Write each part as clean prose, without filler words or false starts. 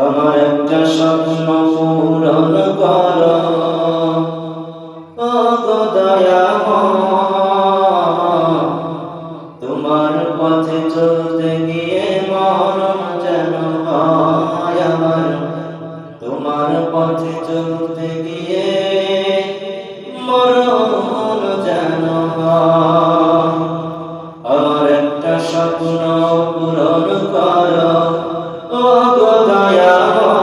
আমার একটা স্বপ্ন পূরণ করো ও গো দয়াময়, তোমার পথে চলতে গিয়ে মরণ যেন হয় আমার, তোমার পথে চলতে গিয়ে মরণ যেন হয়। আমার একটা স্বপ্ন পূরণ করো ও গো দয়াময়,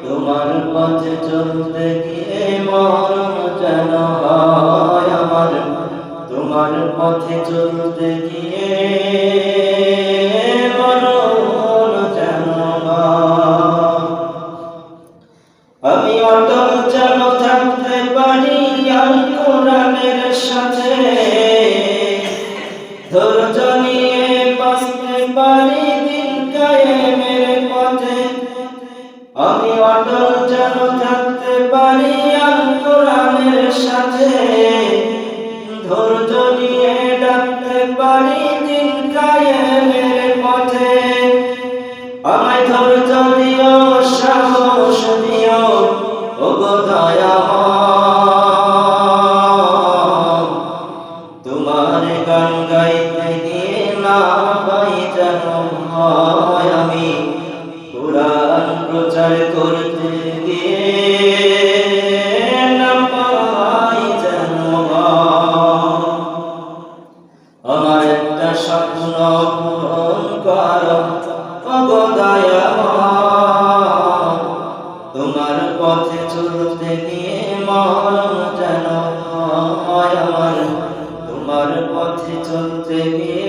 তোমার পথে চলতে গিয়ে মরণ যেন হয় আমার, তোমার পথে চলতে গিয়ে মরণ যেন হয়। আমি অটল যেন থাকতে পারি আল কোরআনের সাথে, ধৈর্য নিয়ে বাঁচতে পারি দিন কায়েমের পথে। আমি অটল যেন থাকতে পারি আল কোরআনের সাথে, ধৈর্য নিয়ে ডাকতে পারি দিন কায়েমের পথে। আমায় ধৈর্য দিও, সাহস দিও ও গো দয়াময়, তোমার গান গাইতে গিয়ে না পাই যেন হয় আমি, কোরআন প্রচার করতে গিয়ে না পাই যেন হয়। আমার একটা স্বপ্ন পূরণ করো ও গো দয়াময়, তোমার পথে চলতে গিয়ে মরণ যেন হয় আমার, তোমার পথে চলতে গিয়ে